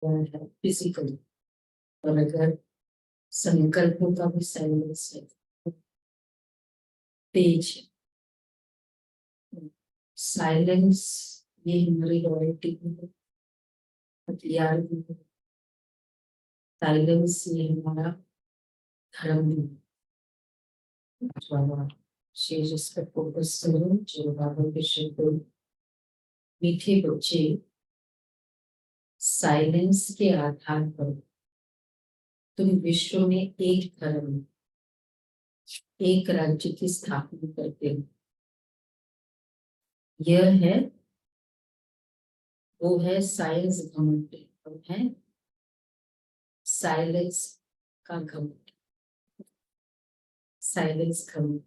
है फिजिकली, और अगर संकल्पों का भी साइलेंस है, तेज साइलेंस, ये हमारी रॉयल्टी है, हथियार भी है। साइलेंस ये हमारा धर्म भी है। बाबा शेष इस पर फोकस करो, जो बाबा के शब्द मीठे बच्चे साइलेंस के आधार पर तुम विश्व में एक धर्म, एक राज्य की स्थापना करते हो। यह है, वो है साइंस घमंड, वो है साइलेंस का घमंड, साइलेंस घमंड।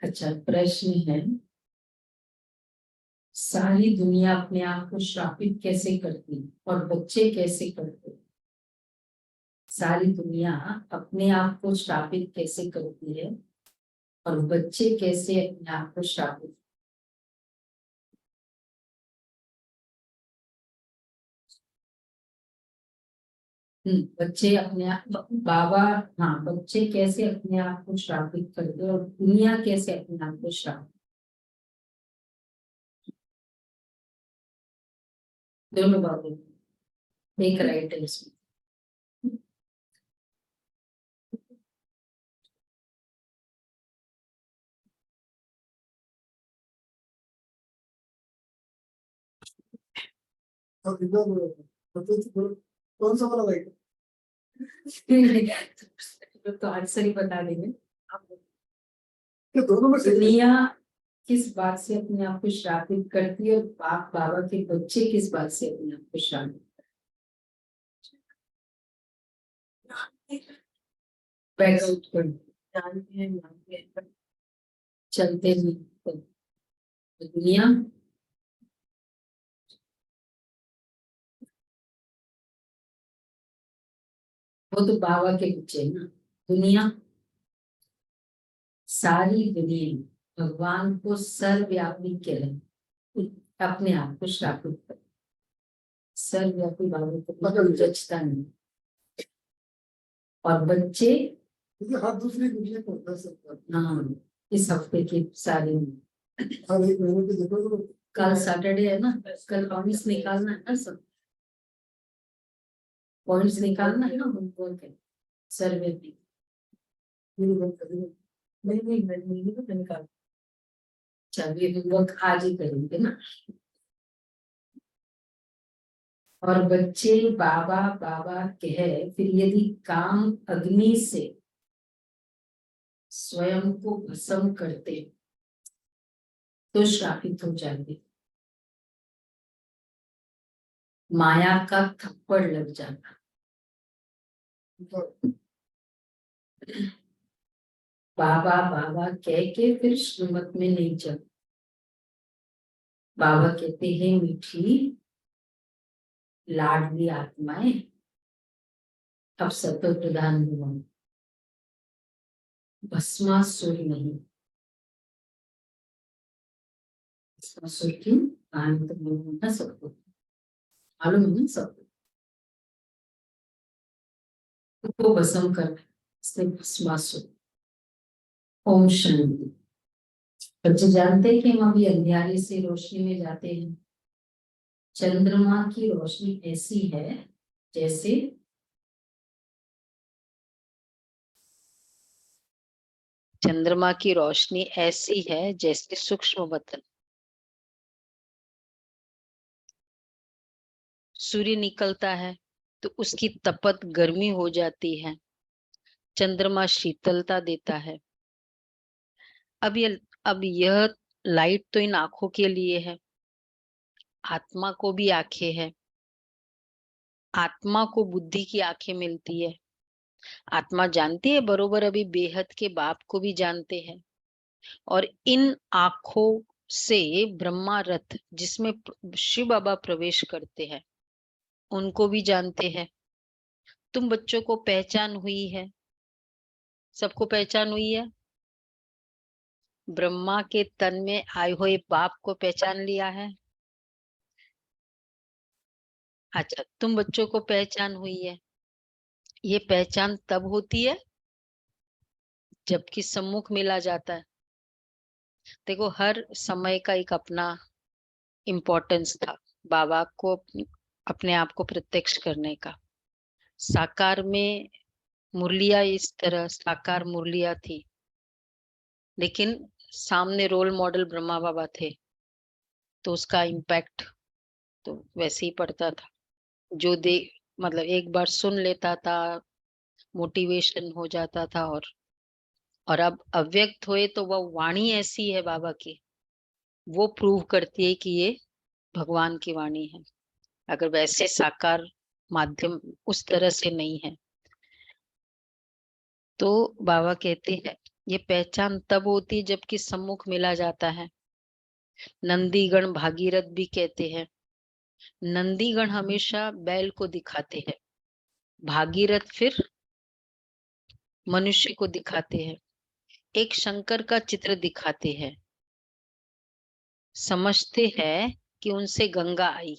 अच्छा, प्रश्न है, सारी दुनिया अपने आप को श्रापित कैसे करती और बच्चे कैसे करते? सारी दुनिया अपने आप को श्रापित कैसे करती है और बच्चे कैसे अपने आप को श्रापित? बच्चे अपने आप, बाबा, हाँ, बच्चे कैसे अपने आप को श्रापित करते और दुनिया कैसे अपने आप को श्रापित? दोनों बाबू, एक राइट है इसमें। कौन सा वाला राइट? तो आंसर ही बता देंगे। दोनों में से दुनिया किस बात से अपने आप को श्रापित करती है और बाप बाबा के बच्चे किस बात से अपने आप को श्रापित? बैक आउट कर जानते हैं, चलते हैं तो दुनिया वो तो बाबा के बच्चे हैं ना। दुनिया, सारी दुनिया भगवान को सर्वव्यापी कह रहे, अपने आप को श्रापित कर। सर्वव्यापी बाबा को मतलब जचता नहीं। और बच्चे, हर दूसरी दुनिया को कर सकता है। हाँ, इस हफ्ते की सारी, हर एक महीने के देखो तो कल सैटरडे है ना, कल पॉइंट्स निकालना है ना, सब पॉइंट्स निकालना है ना होमवर्क है सर्वे में। नहीं तो निकाल, चलिए होमवर्क आज ही करेंगे ना। और बच्चे बाबा बाबा कहे, फिर यदि काम अग्नि से स्वयं को भस्म करते तो श्रापित हो जाएंगे। माया का थप्पड़ लग जाता। बाबा बाबा कह के फिर श्रीमत में नहीं चल। बाबा कहते हैं, मीठी लाडली आत्माएं, अब सत्व प्रधान हुआ, भस्मासुर नहीं। भस्मासुर की कहानी तो मालूम है सबको, मालूम है ना सबको। वो भस्म कर, इसलिए भस्मासुर। ओम शांति। बच्चे जानते हैं कि हम अभी अंधियारे से रोशनी में जाते हैं। चंद्रमा की रोशनी ऐसी है जैसे, चंद्रमा की रोशनी ऐसी है जैसे सूक्ष्म बदन। सूर्य निकलता है तो उसकी तपत गर्मी हो जाती है, चंद्रमा शीतलता देता है। अब यह लाइट तो इन आंखों के लिए है, आत्मा को भी आंखें हैं। आत्मा को बुद्धि की आंखें मिलती है। आत्मा जानती है बरोबर, अभी बेहद के बाप को भी जानते हैं। और इन आंखों से ब्रह्मा रथ जिसमें शिव बाबा प्रवेश करते हैं उनको भी जानते हैं। तुम बच्चों को पहचान हुई है, सबको पहचान हुई है। ब्रह्मा के तन में आए हुए बाप को पहचान लिया है। अच्छा, तुम बच्चों को पहचान हुई है। ये पहचान तब होती है जबकि सम्मुख मिला जाता है। देखो, हर समय का एक अपना इम्पोर्टेंस था बाबा को अपने आप को प्रत्यक्ष करने का। साकार में मुरलिया इस तरह साकार मुरलिया थी, लेकिन सामने रोल मॉडल ब्रह्मा बाबा थे, तो उसका इम्पैक्ट तो वैसे ही पड़ता था। जो दे मतलब एक बार सुन लेता था, मोटिवेशन हो जाता था। और अब अव्यक्त हुए तो वह वाणी ऐसी है बाबा की, वो प्रूव करती है कि ये भगवान की वाणी है। अगर वैसे साकार माध्यम उस तरह से नहीं है, तो बाबा कहते हैं ये पहचान तब होती है जबकि सम्मुख मिला जाता है। नंदीगण भागीरथ भी कहते हैं। नंदीगण हमेशा बैल को दिखाते हैं, भागीरथ फिर मनुष्य को दिखाते हैं। एक शंकर का चित्र दिखाते हैं, समझते हैं कि उनसे गंगा आई।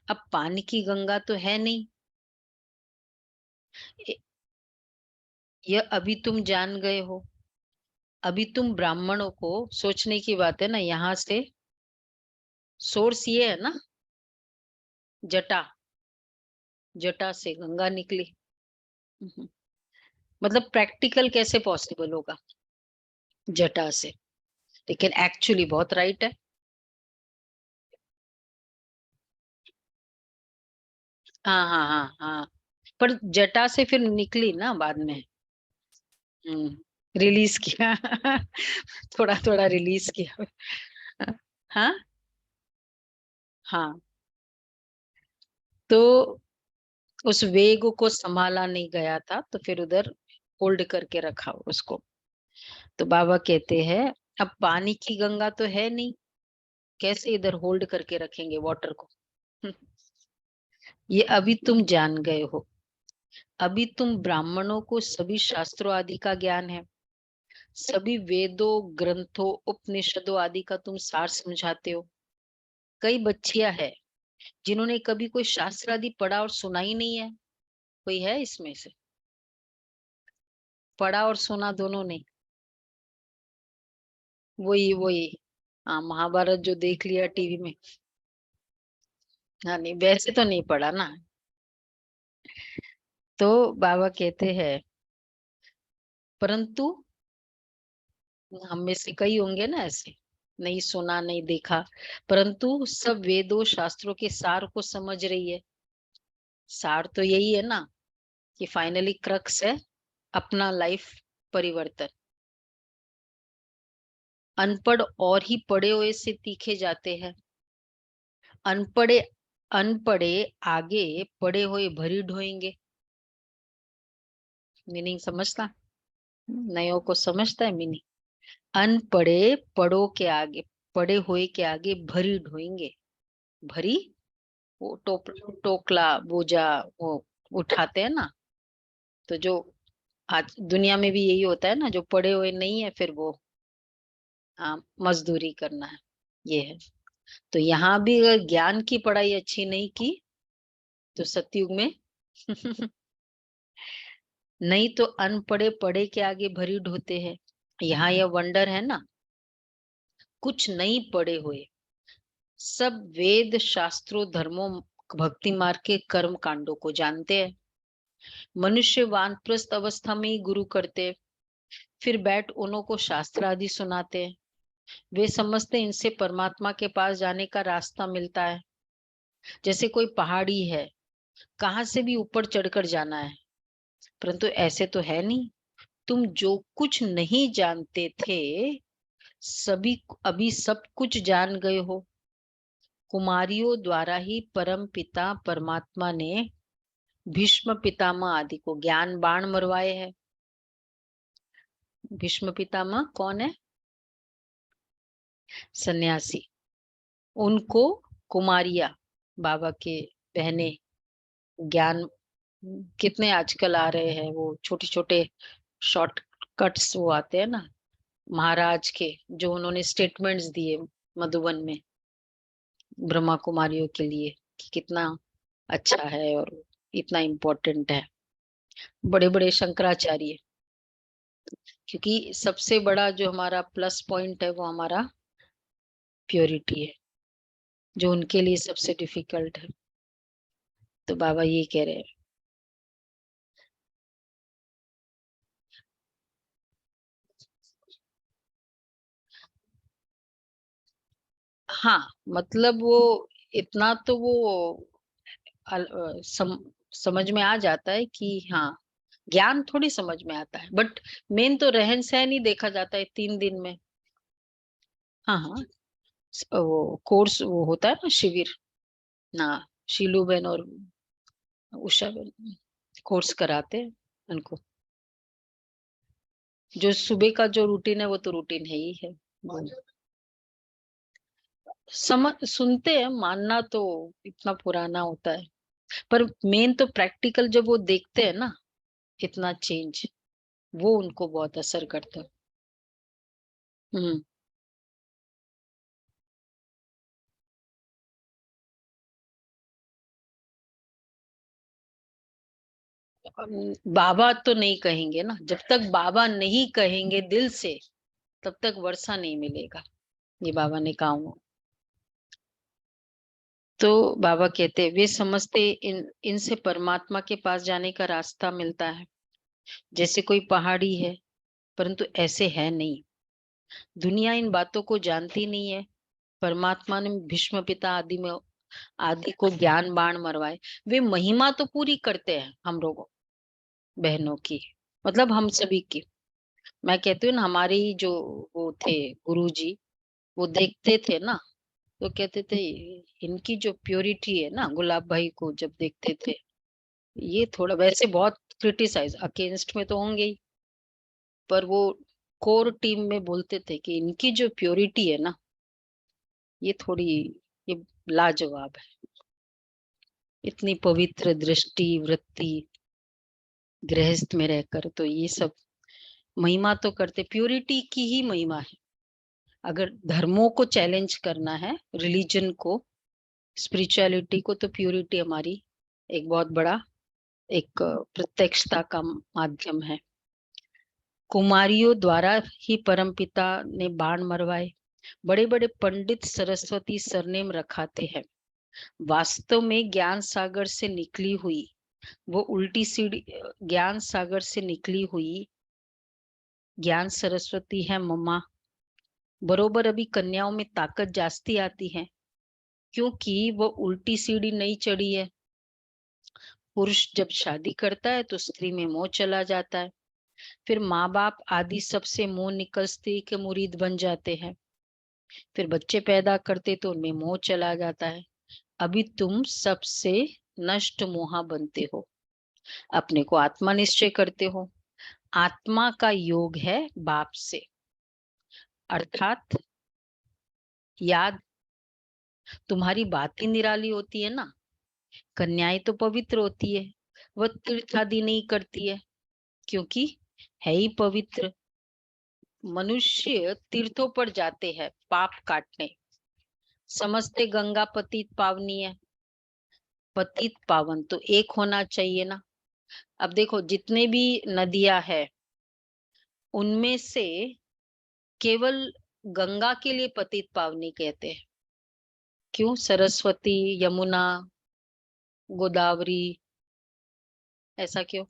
अब पानी की गंगा तो है नहीं, यह अभी तुम जान गए हो। अभी तुम ब्राह्मणों को सोचने की बात है ना, यहाँ से सोर्स ये है ना, जटा, जटा से गंगा निकली। मतलब प्रैक्टिकल कैसे पॉसिबल होगा जटा से, लेकिन एक्चुअली बहुत राइट है। हाँ हाँ हाँ हाँ, पर जटा से फिर निकली ना बाद में। रिलीज किया थोड़ा थोड़ा रिलीज किया। हाँ हाँ, तो उस वेग को संभाला नहीं गया था, तो फिर उधर होल्ड करके रखा उसको। तो बाबा कहते हैं अब पानी की गंगा तो है नहीं, कैसे इधर होल्ड करके रखेंगे वाटर को। ये अभी तुम जान गए हो। अभी तुम ब्राह्मणों को सभी शास्त्रों आदि का ज्ञान है, सभी वेदों ग्रंथों उपनिषदों आदि का तुम सार समझाते हो। कई बच्चियां है जिन्होंने कभी कोई शास्त्र आदि पढ़ा और सुना ही नहीं है। कोई है इसमें से? पढ़ा और सुना दोनों नहीं। वही वही, हाँ, महाभारत जो देख लिया टीवी में। हाँ, नहीं वैसे तो नहीं पढ़ा ना। तो बाबा कहते हैं परंतु हम में से कई होंगे ना ऐसे, नहीं सुना नहीं देखा, परंतु सब वेदों शास्त्रों के सार को समझ रही है। सार तो यही है ना कि फाइनली क्रक्स है अपना लाइफ परिवर्तन। अनपढ़ और ही पढ़े हुए से तीखे जाते हैं। अनपढ़े अनपढ़े आगे पढ़े हुए भरी ढोएंगे। मीनिंग समझता, नयों को समझता है मीनिंग। अनपढ़े पढ़ो के आगे, पढ़े हुए के आगे भरी ढोएंगे। भरी, वो टोकला बोझा वो उठाते हैं ना। तो जो आज दुनिया में भी यही होता है ना, जो पढ़े हुए नहीं है फिर वो, हाँ, मजदूरी करना है, ये है। तो यहाँ भी अगर ज्ञान की पढ़ाई अच्छी नहीं की तो सतयुग में नहीं तो अनपढ़े पढ़े के आगे भरी ढोते हैं। यहाँ यह वंडर है ना, कुछ नहीं पढ़े हुए सब वेद शास्त्रों धर्मों भक्ति मार्ग के कर्म कांडों को जानते हैं। मनुष्य वानप्रस्थ अवस्था में ही गुरु करते, फिर बैठ उन्हों को शास्त्र आदि सुनाते। वे समझते इनसे परमात्मा के पास जाने का रास्ता मिलता है। जैसे कोई पहाड़ी है, कहाँ से भी ऊपर चढ़कर जाना है, परंतु ऐसे तो है नहीं। तुम जो कुछ नहीं जानते थे सभी अभी सब कुछ जान गए हो। कुमारियों द्वारा ही परम पिता परमात्मा ने भीष्म पितामह आदि को ज्ञान बाण मरवाए हैं। भीष्म पितामह कौन है? सन्यासी। उनको कुमारिया बाबा के बहने ज्ञान, कितने आजकल आ रहे हैं वो छोटे छोटे शॉर्टकट्स वो आते हैं ना महाराज के, जो उन्होंने स्टेटमेंट्स दिए मधुबन में ब्रह्मा कुमारियों के लिए कि कितना अच्छा है और इतना इम्पोर्टेंट है। बड़े बड़े शंकराचार्य, क्योंकि सबसे बड़ा जो हमारा प्लस पॉइंट है वो हमारा प्योरिटी है, जो उनके लिए सबसे डिफिकल्ट है। तो बाबा ये कह रहे हैं। हाँ, मतलब वो इतना तो वो समझ में आ जाता है कि हाँ, ज्ञान थोड़ी समझ में आता है, बट मेन तो रहन सहन ही देखा जाता है 3 दिन में। हाँ हाँ, वो कोर्स वो होता है ना, शिविर ना, शीलू बहन और उषा बहन कोर्स कराते हैं उनको। जो सुबह का जो रूटीन है वो तो रूटीन है ही है। वो समझ सुनते हैं, मानना तो इतना पुराना होता है, पर मेन तो प्रैक्टिकल जब वो देखते हैं ना, इतना चेंज, वो उनको बहुत असर करता है। हम्म। बाबा तो नहीं कहेंगे ना, जब तक बाबा नहीं कहेंगे दिल से, तब तक वर्षा नहीं मिलेगा, ये बाबा ने कहा हुआ। तो बाबा कहते हैं, वे समझते इनसे परमात्मा के पास जाने का रास्ता मिलता है, जैसे कोई पहाड़ी है, परंतु ऐसे है नहीं। दुनिया इन बातों को जानती नहीं है। परमात्मा ने भीष्म पिता आदि को ज्ञान बाण मरवाए। वे महिमा तो पूरी करते हैं हम लोगों बहनों की, मतलब हम सभी की। मैं कहती हूँ ना, हमारे ही जो वो थे गुरुजी, वो देखते थे ना, तो कहते थे इनकी जो प्योरिटी है ना, गुलाब भाई को जब देखते थे, ये थोड़ा वैसे बहुत क्रिटिसाइज अगेंस्ट में तो होंगे ही, पर वो कोर टीम में बोलते थे कि इनकी जो प्योरिटी है ना, ये थोड़ी, ये लाजवाब है। इतनी पवित्र दृष्टि वृत्ति, गृहस्थ में रहकर तो ये सब महिमा तो करते, प्योरिटी की ही महिमा है। अगर धर्मों को चैलेंज करना है, रिलीजन को, स्पिरिचुअलिटी को, तो प्योरिटी हमारी एक बहुत बड़ा एक प्रत्यक्षता का माध्यम है। कुमारियों द्वारा ही परमपिता ने बाण मरवाए। बड़े बड़े पंडित सरस्वती सरनेम रखाते हैं। वास्तव में ज्ञान सागर से निकली हुई वो उल्टी सीढ़ी, ज्ञान सागर से निकली हुई ज्ञान सरस्वती है मम्मा। बरोबर अभी कन्याओं में ताकत जास्ती आती है, क्योंकि वो उल्टी सीढ़ी नहीं चढ़ी है। पुरुष जब शादी करता है तो स्त्री में मोह चला जाता है, फिर माँ बाप आदि सबसे मोह निकल स्त्री के मुरीद बन जाते हैं, फिर बच्चे पैदा करते तो उनमें मोह चला जाता है। अभी तुम सबसे नष्ट मोहा बनते हो, अपने को आत्मा निश्चय करते हो। आत्मा का योग है बाप से, अर्थात याद, तुम्हारी बात ही निराली होती है ना। कन्याएं तो पवित्र होती है, वह तीर्थ आदि नहीं करती है, क्योंकि है ही पवित्र। मनुष्य तीर्थों पर जाते हैं पाप काटने, समझते गंगा पतित पावनी है। पतित पावन तो एक होना चाहिए ना। अब देखो जितने भी नदियां है, उनमें से केवल गंगा के लिए पतित पावनी कहते हैं। क्यों? सरस्वती, यमुना, गोदावरी, ऐसा क्यों?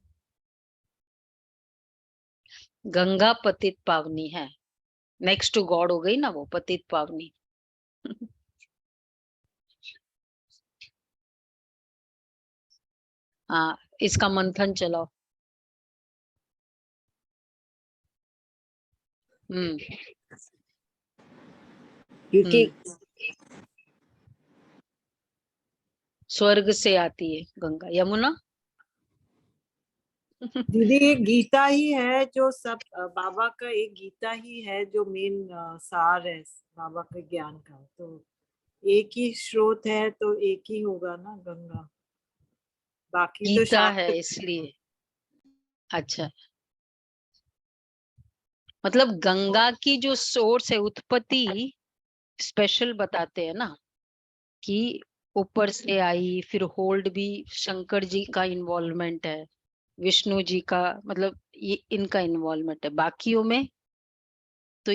गंगा पतित पावनी है, नेक्स्ट टू गॉड हो गई ना वो पतित पावनी। हाँ, इसका मंथन चलाओ। हम्म। क्योंकि स्वर्ग से आती है गंगा, यमुना। दीदी एक गीता ही है जो सब बाबा का एक गीता ही है जो मेन सार है बाबा के ज्ञान का। तो एक ही स्रोत है तो एक ही होगा ना गंगा, बाकी तो गीता है शास्त्र। इसलिए। अच्छा, मतलब गंगा की जो सोर्स है, उत्पत्ति स्पेशल बताते हैं ना, कि ऊपर से आई, फिर होल्ड भी शंकर जी का इन्वॉल्वमेंट है, विष्णु जी का, मतलब ये इनका इन्वॉल्वमेंट है। बाकियों में तो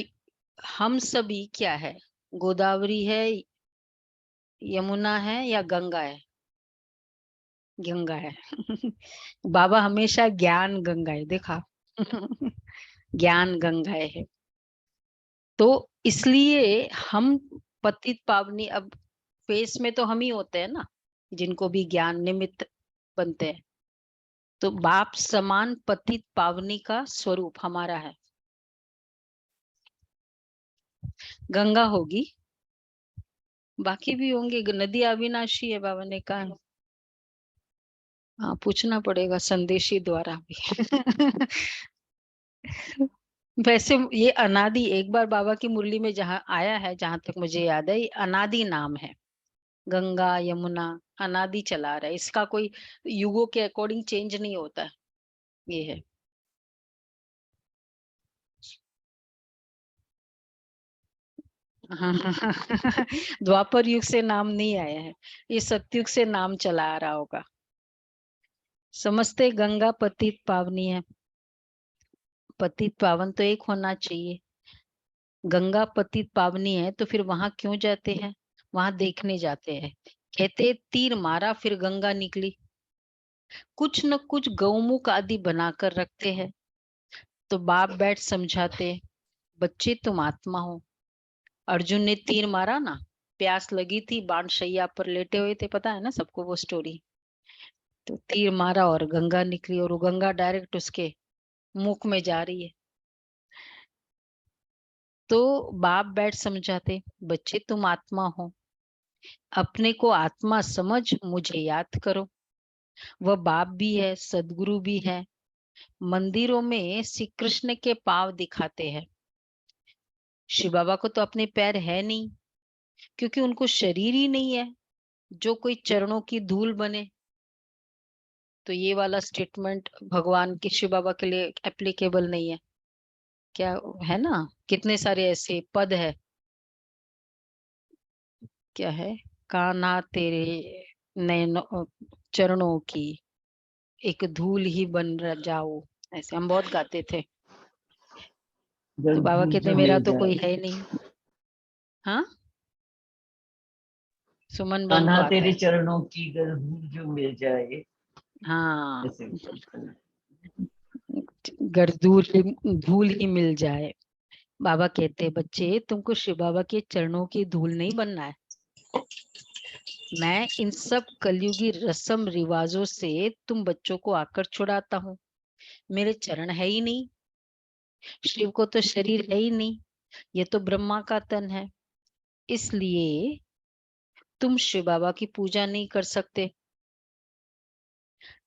हम सभी क्या है, गोदावरी है, यमुना है या गंगा है? गंगा है। बाबा हमेशा ज्ञान गंगा है, देखा। ज्ञान गंगा है। तो इसलिए हम पतित पावनी, अब फेस में तो हम ही होते हैं ना, जिनको भी ज्ञान निमित्त बनते हैं। तो बाप समान पतित पावनी का स्वरूप हमारा है। गंगा होगी, बाकी भी होंगे। नदी अविनाशी है, बाबा ने कहा। हाँ, पूछना पड़ेगा संदेशी द्वारा भी। वैसे ये अनादि, एक बार बाबा की मुरली में जहाँ आया है, जहां तक मुझे याद है, ये अनादि नाम है। गंगा यमुना अनादि चला रहा है, इसका कोई युगों के अकॉर्डिंग चेंज नहीं होता है, ये है। हाँ। द्वापर युग से नाम नहीं आया है, ये सतयुग से नाम चला आ रहा होगा। समझते, गंगा पतित पावनी है। पतित पावन तो एक होना चाहिए। गंगा पतित पावनी है तो फिर वहां क्यों जाते हैं? वहां देखने जाते हैं। कहते तीर मारा फिर गंगा निकली। कुछ न कुछ गौमुख आदि बनाकर रखते हैं। तो बाप बैठ समझाते, बच्चे तुम आत्मा हो। अर्जुन ने तीर मारा ना, प्यास लगी थी, बाण शैया पर लेटे हुए थे, पता है ना सबको वो स्टोरी। तो तीर मारा और गंगा निकली, और वो गंगा डायरेक्ट उसके मुख में जा रही है। तो बाप बैठ समझाते, बच्चे तुम आत्मा हो, अपने को आत्मा समझ मुझे याद करो। वह बाप भी है, सदगुरु भी है। मंदिरों में श्री कृष्ण के पांव दिखाते हैं। शिव बाबा को तो अपने पैर है नहीं, क्योंकि उनको शरीर ही नहीं है जो कोई चरणों की धूल बने। तो ये वाला स्टेटमेंट भगवान के, शिव बाबा के लिए एप्लीकेबल नहीं है क्या? है ना, कितने सारे ऐसे पद है। क्या है? कान्हा तेरे नयनों चरणों की एक धूल ही बन जाओ, ऐसे हम बहुत गाते थे। तो बाबा धूल कहते जो मेरा मिल तो कोई जाए, है नहीं। हाँ, सुमन बहन को कान्हा आता तेरे है। चरणों की धूल जो मिल जाए, हाँ, ऐसे। गर्दूर धूल ही मिल जाए। बाबा कहते बच्चे तुमको शिव बाबा के चरणों की धूल नहीं बनना है। मैं इन सब कलयुगी रस्म रिवाजों से तुम बच्चों को आकर छुड़ाता हूँ। मेरे चरण है ही नहीं, शिव को तो शरीर है ही नहीं, ये तो ब्रह्मा का तन है। इसलिए तुम शिव बाबा की पूजा नहीं कर सकते।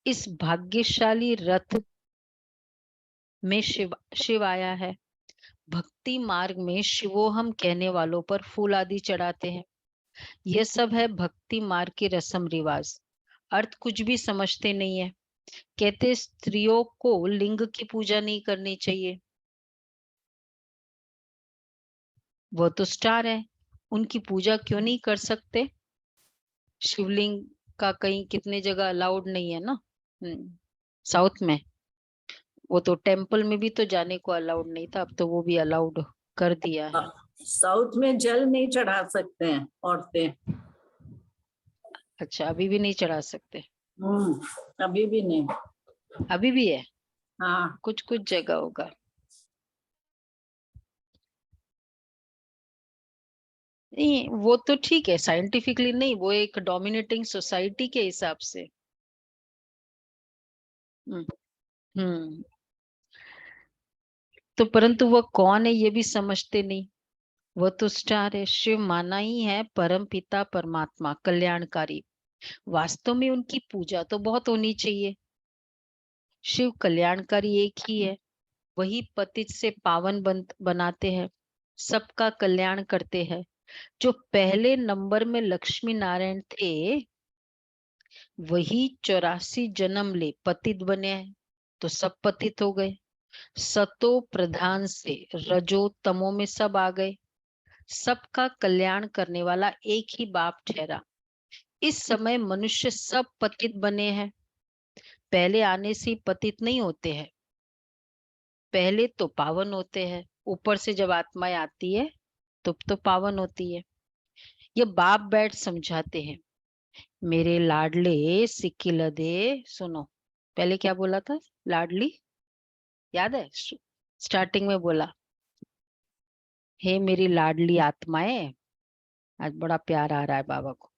इस भाग्यशाली रथ में शिव आया है। भक्ति मार्ग में शिवोहम कहने वालों पर फूल आदि चढ़ाते हैं। यह सब है भक्ति मार्ग के रस्म रिवाज। अर्थ कुछ भी समझते नहीं है। कहते स्त्रियों को लिंग की पूजा नहीं करनी चाहिए, वो तो स्टार है, उनकी पूजा क्यों नहीं कर सकते? शिवलिंग का कहीं कितने जगह अलाउड नहीं है ना। साउथ में वो तो टेम्पल में भी तो जाने को अलाउड नहीं था, अब तो वो भी अलाउड कर दिया है। साउथ में जल नहीं चढ़ा सकते हैं औरतें। अच्छा, अभी भी नहीं चढ़ा सकते? अभी भी नहीं। अभी भी है, हाँ, कुछ कुछ जगह होगा। नहीं, वो तो ठीक है, साइंटिफिकली नहीं, वो एक डोमिनेटिंग सोसाइटी के हिसाब से। हम्म हम्म। तो परंतु वो कौन है ये भी समझते नहीं। वो तो स्टार है, शिव माना ही है परम पिता परमात्मा कल्याणकारी। वास्तव में उनकी पूजा तो बहुत होनी चाहिए। शिव कल्याणकारी एक ही है, वही पतित से पावन बनाते हैं, सबका कल्याण करते हैं। जो पहले नंबर में लक्ष्मी नारायण थे, वही 84 जन्म ले पतित बने हैं, तो सब पतित हो गए। सतो प्रधान से रजो तमो में सब आ गए। सबका कल्याण करने वाला एक ही बाप ठहरा। इस समय मनुष्य सब पतित बने हैं। पहले आने से ही पतित नहीं होते हैं, पहले तो पावन होते हैं। ऊपर से जब आत्माएं आती है तो पावन होती है। ये बाप बैठ समझाते हैं, मेरे लाडले सिक्किलदे। सुनो, पहले क्या बोला था? लाडली, याद है? स्टार्टिंग में बोला, हे मेरी लाडली आत्माएं। आज बड़ा प्यार आ रहा है बाबा को।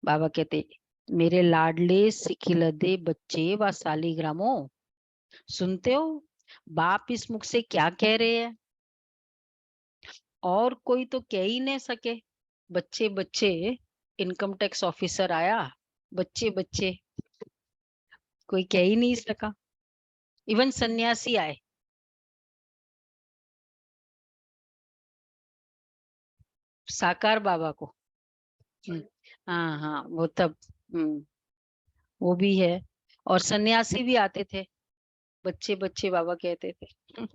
बाबा कहते, मेरे लाडले सिक्किलदे बच्चे व सालीग्रामों, सुनते हो बाप इस मुख से क्या कह रहे हैं? और कोई तो कह ही नहीं सके। बच्चे बच्चे, इनकम टैक्स ऑफिसर आया, बच्चे बच्चे, कोई कह ही नहीं सका। इवन सन्यासी आए, साकार बाबा को। हाँ हाँ, वो तब वो भी है। और सन्यासी भी आते थे, बच्चे बच्चे बाबा कहते थे।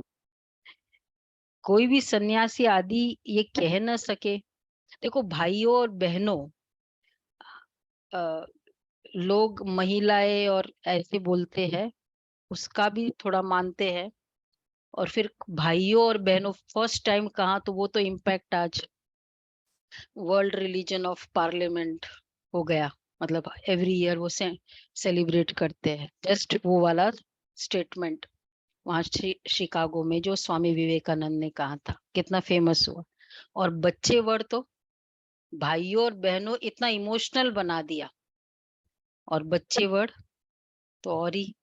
कोई भी सन्यासी आदि ये कह न सके। देखो भाइयों और बहनों, लोग महिलाएं और ऐसे बोलते हैं, उसका भी थोड़ा मानते हैं। और फिर भाइयों और बहनों फर्स्ट टाइम कहा तो वो तो इम्पैक्ट आज वर्ल्ड रिलीजन ऑफ पार्लियामेंट हो गया। मतलब एवरी ईयर वो सेलिब्रेट करते हैं। जस्ट वो वाला स्टेटमेंट वहां शिकागो में जो स्वामी विवेकानंद ने कहा था, कितना फेमस हुआ। और बच्चे वर्ड तो भाइयों और बहनों इतना इमोशनल बना दिया। और बच्चे वर्ड तो और ही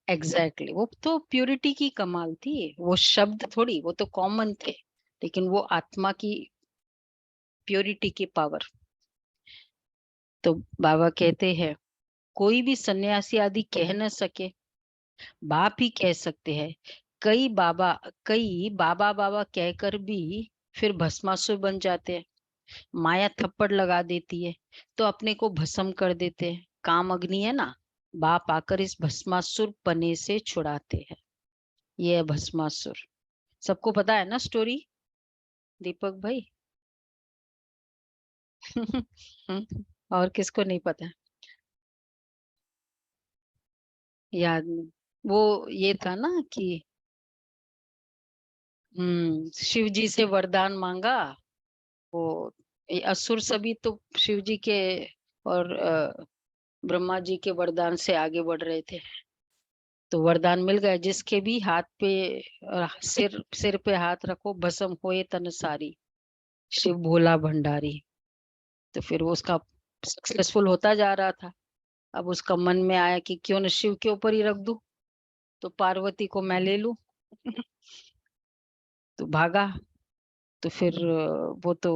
एग्जैक्टली वो तो प्योरिटी की कमाल थी। वो शब्द थोड़ी, वो तो कॉमन थे, लेकिन वो आत्मा की प्योरिटी की पावर। तो बाबा कहते हैं, कोई भी सन्यासी आदि कह न सके, बाप ही कह सकते हैं। कई बाबा बाबा कहकर भी फिर भस्मासुर बन जाते हैं। माया थप्पड़ लगा देती है तो अपने को भस्म कर देते हैं। काम अग्नि है ना, बाप आकर इस भस्मासुर पने से छुड़ाते हैं। ये है भस्मासुर। सबको पता है ना स्टोरी, दीपक भाई? और किसको नहीं पता है? याद नहीं। वो ये था ना कि शिव जी से वरदान मांगा। वो ये असुर सभी तो शिव जी के और ब्रह्मा जी के वरदान से आगे बढ़ रहे थे। तो वरदान मिल गया, जिसके भी हाथ पे सिर सिर पे हाथ रखो भस्म होए तन सारी, शिव भोला भंडारी। तो फिर वो उसका सक्सेसफुल होता जा रहा था। अब उसका मन में आया कि क्यों न शिव के ऊपर ही रख दूं, तो पार्वती को मैं ले लूं। तो भागा। तो फिर वो तो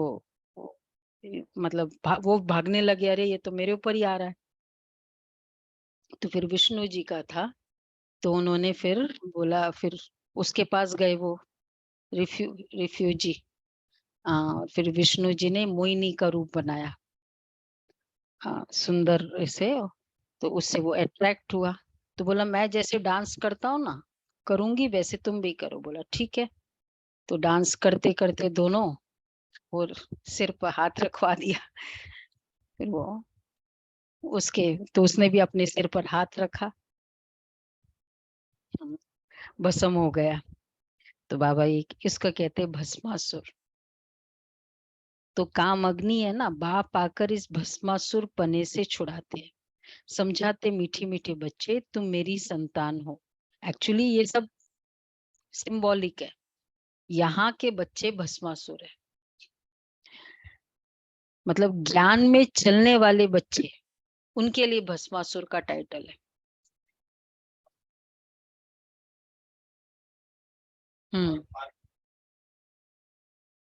मतलब वो भागने लगे, अरे ये तो मेरे ऊपर ही आ रहा है। तो फिर विष्णु जी का था, तो उन्होंने फिर बोला, फिर उसके पास गए वो रिफ्यूजी। फिर विष्णु जी ने मोहिनी का रूप बनाया, हाँ सुंदर ऐसे। तो उससे वो अट्रैक्ट हुआ। तो बोला, मैं जैसे डांस करता हूँ ना, करूंगी वैसे तुम भी करो। बोला ठीक है। तो डांस करते करते दोनों, और सिर पर हाथ रखवा दिया। फिर वो उसके, तो उसने भी अपने सिर पर हाथ रखा, भस्म हो गया। तो बाबा ये इसको कहते हैं भस्मासुर। तो काम अग्नि है ना, बाप आकर इस भस्मासुर पने से छुड़ाते हैं। समझाते, मीठी मीठी बच्चे तुम मेरी संतान हो। एक्चुअली ये सब सिंबॉलिक है। यहाँ के बच्चे भस्मासुर है, मतलब ज्ञान में चलने वाले बच्चे, उनके लिए भस्मासुर का टाइटल है।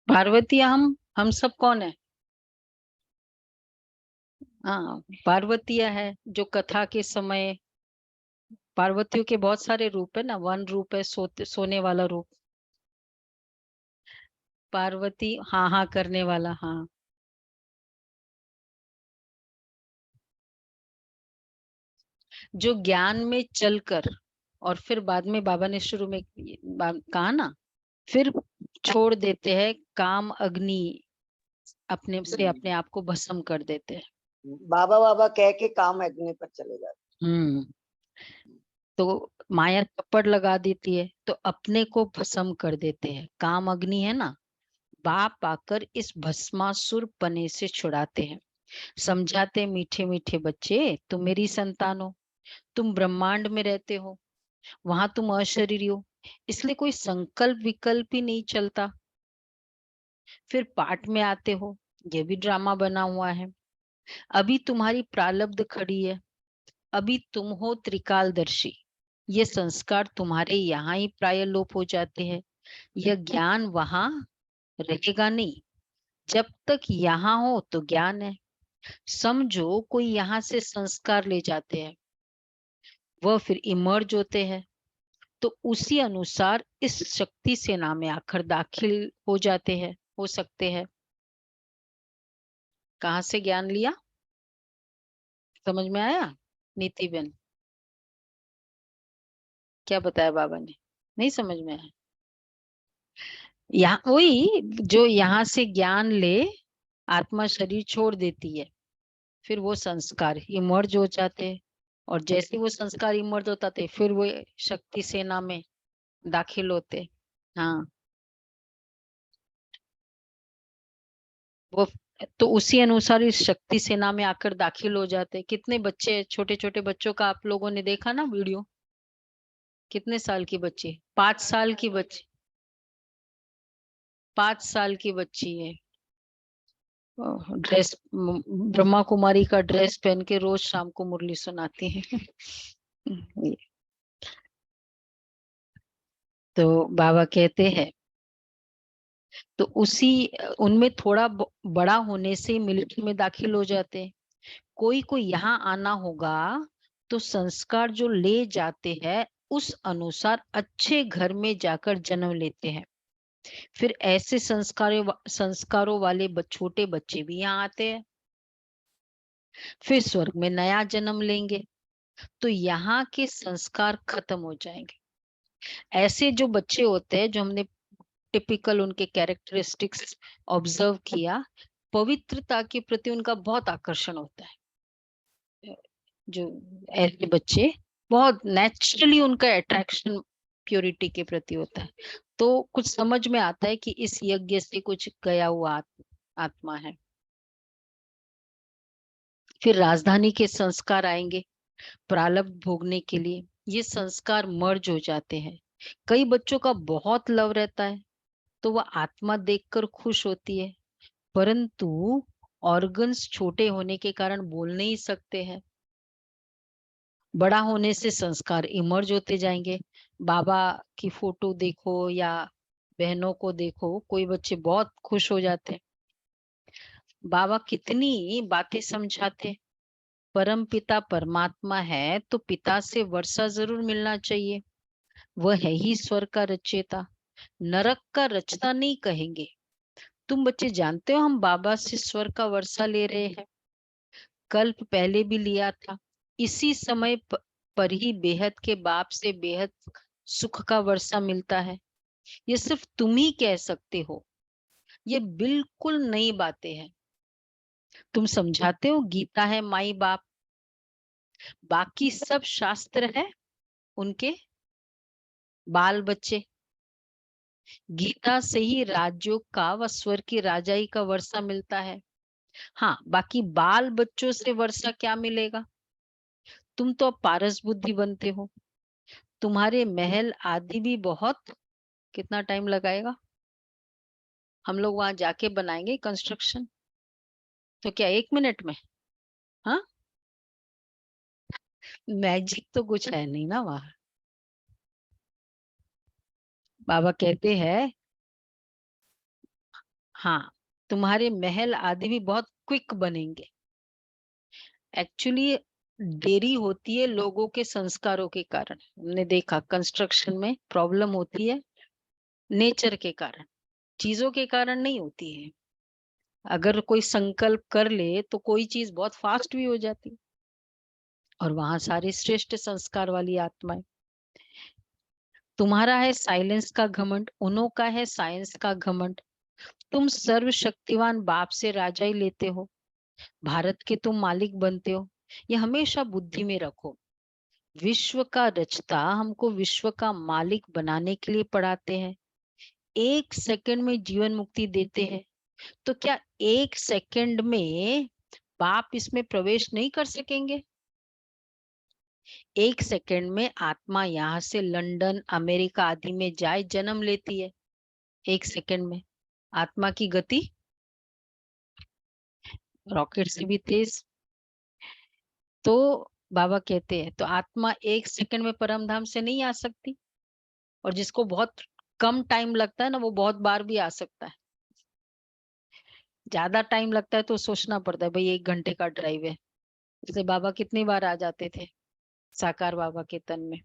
पार्वती हम सब कौन है? हाँ, पार्वतिया है जो कथा के समय, पार्वतियों के बहुत सारे रूप है ना। वन रूप है सोने वाला रूप, पार्वती हाँ हाँ करने वाला। हाँ, जो ज्ञान में चलकर, और फिर बाद में बाबा ने शुरू में कहा ना, फिर छोड़ देते हैं काम अग्नि अपने से अपने आप को भस्म कर देते हैं। बाबा बाबा कह के काम अग्नि पर चले जाते। तो माया कपड़ लगा देती है, तो अपने को भस्म कर देते हैं। काम अग्नि है ना, बाप आकर इस भस्मासुर पने से छुड़ाते हैं। समझाते मीठे मीठे बच्चे, तुम मेरी संतान हो, तुम ब्रह्मांड में रहते हो, वहां तुम अशरीरी हो, इसलिए कोई संकल्प विकल्प ही नहीं चलता। फिर पाठ में आते हो, ये भी ड्रामा बना हुआ है। अभी तुम्हारी प्रारब्ध खड़ी है, अभी तुम हो त्रिकालदर्शी, ये संस्कार तुम्हारे यहाँ ही प्राय लोप हो जाते हैं। यह ज्ञान वहां रहेगा नहीं, जब तक यहाँ हो तो ज्ञान है। समझो कोई यहाँ से संस्कार ले जाते हैं, वह फिर इमर्ज होते हैं, तो उसी अनुसार इस शक्ति सेना में आकर दाखिल हो जाते हैं, हो सकते हैं। कहाँ से ज्ञान लिया, समझ में आया नीति बेन? क्या बताया बाबा ने? नहीं समझ में आया? यहाँ वही जो यहाँ से ज्ञान ले, आत्मा शरीर छोड़ देती है, फिर वो संस्कार इमर्ज हो जाते हैं, और जैसे वो संस्कार इमर्ज होता थे, फिर वो शक्ति सेना में दाखिल होते। हाँ, वो तो उसी अनुसार इस शक्ति सेना में आकर दाखिल हो जाते। कितने बच्चे, छोटे छोटे बच्चों का आप लोगों ने देखा ना वीडियो? कितने साल की बच्ची? 5 साल की बच्ची, 5 साल की बच्ची है, ड्रेस ब्रह्मा कुमारी का ड्रेस पहन के रोज शाम को मुरली सुनाती है। तो बाबा कहते हैं, तो उसी उनमें थोड़ा बड़ा होने से मिलिट्री में दाखिल हो जाते हैं। कोई को यहाँ आना होगा तो संस्कार जो ले जाते हैं उस अनुसार अच्छे घर में जाकर जन्म लेते हैं। फिर ऐसे संस्कारों वाले छोटे बच्चे भी यहाँ आते हैं, फिर स्वर्ग में नया जन्म लेंगे, तो यहाँ के संस्कार खत्म हो जाएंगे। ऐसे जो बच्चे होते हैं, जो हमने टिपिकल उनके कैरेक्टरिस्टिक्स ऑब्जर्व किया, पवित्रता के प्रति उनका बहुत आकर्षण होता है। जो ऐसे बच्चे बहुत नेचुरली उनका अट्रैक्शन प्योरिटी के प्रति होता है, तो कुछ समझ में आता है कि इस यज्ञ से कुछ गया हुआ आत्मा है। फिर राजधानी के संस्कार आएंगे प्रारब्ध भोगने के लिए। ये संस्कार मर्ज हो जाते हैं। कई बच्चों का बहुत लव रहता है, तो वह आत्मा देखकर खुश होती है, परंतु ऑर्गन्स छोटे होने के कारण बोल नहीं सकते हैं। बड़ा होने से संस्कार इमर्ज होते जाएंगे। बाबा की फोटो देखो या बहनों को देखो, कोई बच्चे बहुत खुश हो जाते हैं। बाबा कितनी बातें समझाते। परम पिता परमात्मा है तो पिता से वर्षा जरूर मिलना चाहिए, वह है ही स्वर्ग का रचयिता, नरक का रचता नहीं कहेंगे। तुम बच्चे जानते हो हम बाबा से स्वर्ग का वर्षा ले रहे हैं, कल्प पहले भी लिया था। इसी समय पर ही बेहद के बाप से बेहद सुख का वर्षा मिलता है। ये सिर्फ तुम ही कह सकते हो, ये बिल्कुल नई बातें हैं। तुम समझाते हो गीता है माई बाप, बाकी सब शास्त्र है उनके बाल बच्चे। गीता से ही राजयोग का व स्वर्ग की राजाई का वर्षा मिलता है। हाँ, बाकी बाल बच्चों से वर्षा क्या मिलेगा? तुम तो अब पारस बुद्धि बनते हो, तुम्हारे महल आदि भी बहुत, कितना टाइम लगाएगा? हम लोग वहां जाके बनाएंगे कंस्ट्रक्शन, तो क्या 1 मिनट में? हाँ, मैजिक तो कुछ है नहीं ना वहां। बाबा कहते हैं हाँ, तुम्हारे महल आदि भी बहुत क्विक बनेंगे। एक्चुअली देरी होती है लोगों के संस्कारों के कारण। हमने देखा कंस्ट्रक्शन में प्रॉब्लम होती है नेचर के कारण, चीजों के कारण नहीं होती है। अगर कोई संकल्प कर ले तो कोई चीज बहुत फास्ट भी हो जाती, और वहां सारे श्रेष्ठ संस्कार वाली आत्माएं। तुम्हारा है साइलेंस का घमंड, उन्हों का है साइंस का घमंड। तुम सर्वशक्तिवान बाप से राजा ही लेते हो, भारत के तुम मालिक बनते हो, ये हमेशा बुद्धि में रखो। विश्व का रचता हमको विश्व का मालिक बनाने के लिए पढ़ाते हैं, 1 सेकंड में जीवन मुक्ति देते हैं। तो क्या 1 सेकंड में बाप इसमें प्रवेश नहीं कर सकेंगे? 1 सेकंड में आत्मा यहाँ से लंदन, अमेरिका आदि में जाए, जन्म लेती है। 1 सेकंड में आत्मा की गति रॉकेट से भी तेज। तो बाबा कहते हैं तो आत्मा 1 सेकंड में परम धाम से नहीं आ सकती, और जिसको बहुत कम टाइम लगता है ना, वो बहुत बार भी आ सकता है। ज्यादा टाइम लगता है तो सोचना पड़ता है, भाई 1 घंटे का ड्राइव है। जैसे बाबा कितनी बार आ जाते थे साकार बाबा के तन में।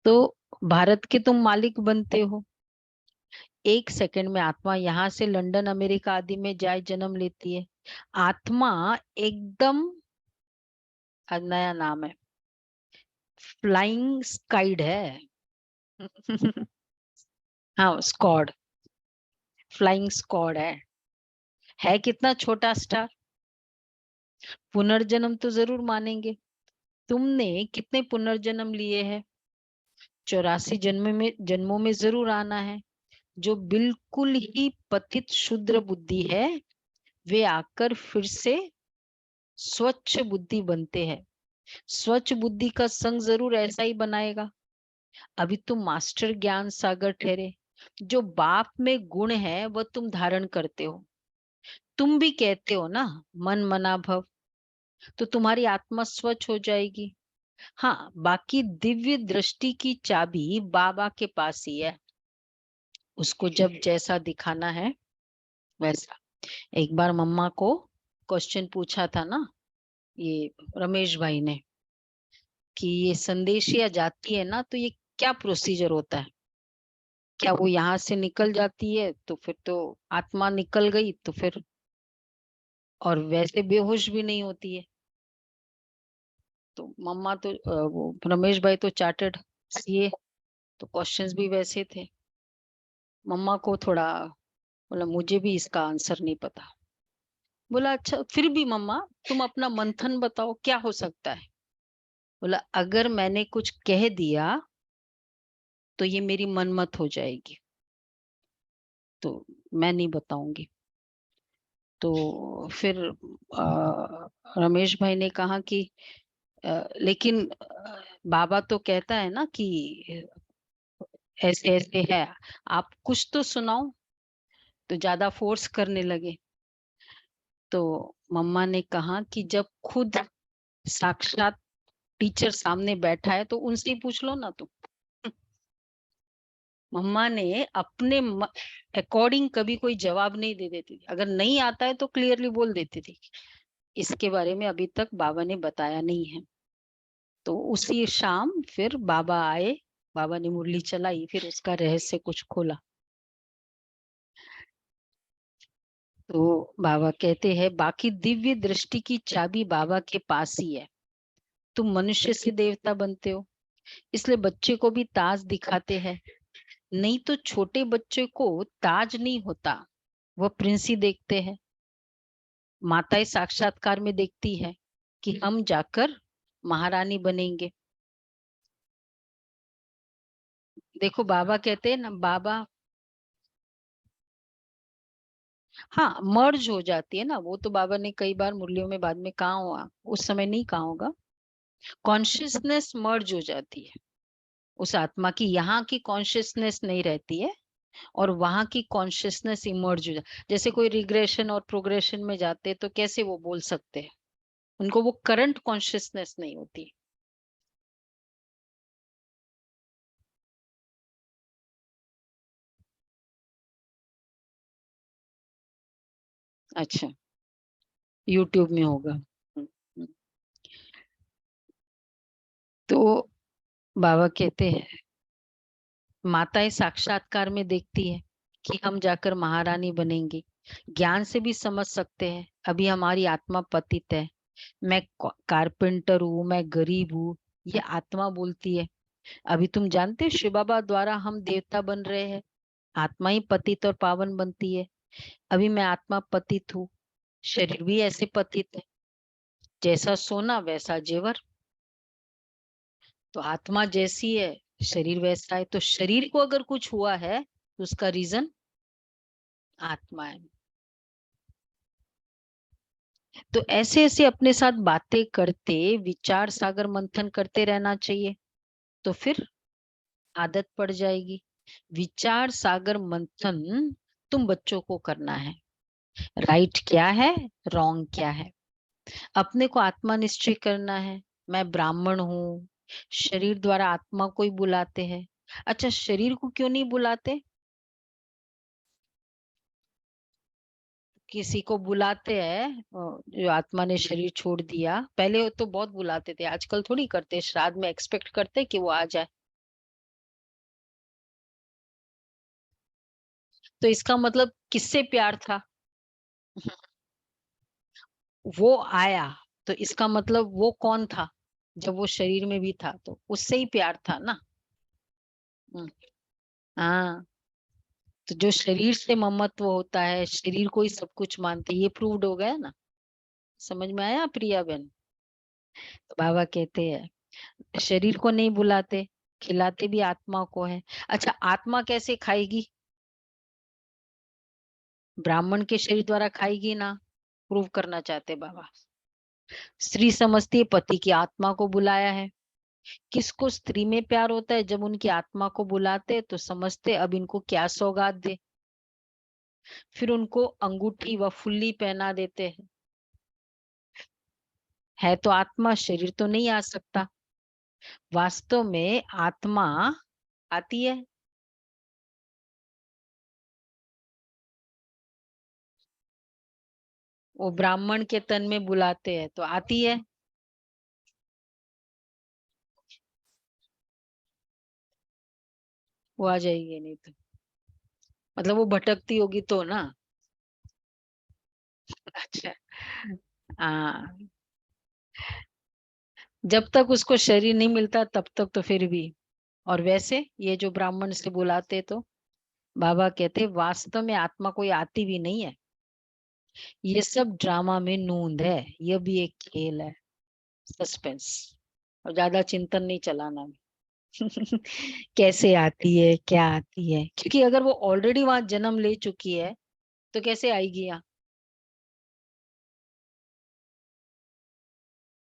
तो भारत के तुम मालिक बनते हो, 1 सेकंड में आत्मा यहाँ से लंदन, अमेरिका आदि में जाए, जन्म लेती है। आत्मा एकदम नया नाम है, फ्लाइंग स्काइड है। हाँ, स्क्वाड, फ्लाइंग स्क्वाड है कितना छोटा स्टार। पुनर्जन्म तो जरूर मानेंगे। तुमने कितने पुनर्जन्म लिए हैं? 84 जन्मों में जरूर आना है। जो बिल्कुल ही पतित शुद्र बुद्धि है, वे आकर फिर से स्वच्छ बुद्धि बनते हैं। स्वच्छ बुद्धि का संग जरूर ऐसा ही बनाएगा। अभी तुम मास्टर ज्ञान सागर ठहरे, जो बाप में गुण है वह तुम धारण करते हो। तुम भी कहते हो ना, मन मना भव, तो तुम्हारी आत्मा स्वच्छ हो जाएगी। हाँ, बाकी दिव्य दृष्टि की चाबी बाबा के पास ही है, उसको जब जैसा दिखाना है वैसा। एक बार मम्मा को क्वेश्चन पूछा था ना, ये रमेश भाई ने, कि ये संदेशिया जाती है ना, तो ये क्या प्रोसीजर होता है? क्या वो यहाँ से निकल जाती है तो फिर तो आत्मा निकल गई, तो फिर और वैसे बेहोश भी नहीं होती है। तो मम्मा तो वो रमेश भाई तो चार्टर्ड सीए, तो क्वेश्चंस भी वैसे थे। मम्मा को थोड़ा बोला, मुझे भी इसका आंसर नहीं पता। बोला अच्छा फिर भी मम्मा तुम अपना मंथन बताओ, क्या हो सकता है? बोला अगर मैंने कुछ कह दिया तो ये मेरी मनमत हो जाएगी, तो मैं नहीं बताऊंगी। तो फिर रमेश भाई ने कहा कि लेकिन बाबा तो कहता है ना कि ऐसे ऐसे है, आप कुछ तो सुनाओ। तो ज्यादा फोर्स करने लगे। तो मम्मा ने कहा कि जब खुद साक्षात टीचर सामने बैठा है तो उनसे ही पूछ लो ना तुम। मम्मा ने अपने अकॉर्डिंग कभी कोई जवाब नहीं दे देती थी। अगर नहीं आता है तो क्लियरली बोल देती थी, इसके बारे में अभी तक बाबा ने बताया नहीं है। तो उसी शाम फिर बाबा आए, बाबा ने मुरली चलाई, फिर उसका रहस्य कुछ खोला। तो बाबा कहते हैं बाकी दिव्य दृष्टि की चाबी बाबा के पास ही है। तुम मनुष्य से देवता बनते हो, इसलिए बच्चे को भी ताज दिखाते हैं। नहीं तो छोटे बच्चे को ताज नहीं होता, वह प्रिंस ही देखते हैं। माताएं साक्षात्कार में देखती है कि हम जाकर महारानी बनेंगे। देखो बाबा कहते हैं ना, बाबा हाँ मर्ज हो जाती है ना, वो तो बाबा ने कई बार मुरलियों में बाद में कहा हुआ, उस समय नहीं कहा होगा। कॉन्शियसनेस मर्ज हो जाती है उस आत्मा की, यहाँ की कॉन्शियसनेस नहीं रहती है और वहां की कॉन्शियसनेस इमर्ज हो जाती। जैसे कोई रिग्रेशन और प्रोग्रेशन में जाते तो कैसे वो बोल सकते हैं, उनको वो करंट कॉन्शियसनेस नहीं होती। अच्छा, यूट्यूब में होगा। हम्म। तो बाबा कहते हैं माताएं साक्षात्कार में देखती है कि हम जाकर महारानी बनेंगे। ज्ञान से भी समझ सकते हैं अभी हमारी आत्मा पतित है, मैं कारपेंटर हूँ, मैं गरीब हूँ, ये आत्मा बोलती है। अभी तुम जानते हो शिव बाबा द्वारा हम देवता बन रहे हैं, आत्मा ही पतित और पावन बनती है। अभी मैं आत्मा पतित हूँ, शरीर भी ऐसे पतित है, जैसा सोना वैसा जेवर। तो आत्मा जैसी है शरीर वैसा है। तो शरीर को अगर कुछ हुआ है तो उसका रीजन आत्मा है। तो ऐसे ऐसे अपने साथ बातें करते, विचार सागर मंथन करते रहना चाहिए, तो फिर आदत पड़ जाएगी। विचार सागर मंथन तुम बच्चों को करना है, राइट क्या है, रॉन्ग क्या है। अपने को आत्मा निश्चय करना है, मैं ब्राह्मण हूँ। शरीर द्वारा आत्मा को ही बुलाते हैं। अच्छा, शरीर को क्यों नहीं बुलाते? किसी को बुलाते हैं जो आत्मा ने शरीर छोड़ दिया, पहले तो बहुत बुलाते थे, आजकल थोड़ी करते। श्राद्ध में एक्सपेक्ट करते कि वो आ जाए। तो इसका मतलब किससे प्यार था? वो आया, तो इसका मतलब वो कौन था? जब वो शरीर में भी था तो उससे ही प्यार था ना। हम्म, हाँ। तो जो शरीर से ममत्व होता है, शरीर को ही सब कुछ मानते, ये प्रूव्ड हो गया ना। समझ में आया प्रिया बहन? तो बाबा कहते हैं शरीर को नहीं बुलाते, खिलाते भी आत्मा को है। अच्छा, आत्मा कैसे खाएगी? ब्राह्मण के शरीर द्वारा खाएगी ना, प्रूव करना चाहते बाबा। स्त्री समझती है पति की आत्मा को बुलाया है। किसको स्त्री में प्यार होता है? जब उनकी आत्मा को बुलाते तो समझते अब इनको क्या सौगात दे, फिर उनको अंगूठी व फुल्ली पहना देते हैं। है तो आत्मा, शरीर तो नहीं आ सकता। वास्तव में आत्मा आती है। वो ब्राह्मण के तन में बुलाते हैं तो आती है। वो आ जाएगी, नहीं तो मतलब वो भटकती होगी तो ना। अच्छा, हाँ। जब तक उसको शरीर नहीं मिलता तब तक तो फिर भी। और वैसे ये जो ब्राह्मण से बुलाते, तो बाबा कहते वास्तव में आत्मा कोई आती भी नहीं है। ये सब ड्रामा में नूंद है, ये भी एक खेल है, सस्पेंस। और ज्यादा चिंतन नहीं चलाना। कैसे आती है, क्या आती है, क्योंकि अगर वो ऑलरेडी वहां जन्म ले चुकी है तो कैसे आएगी यहाँ?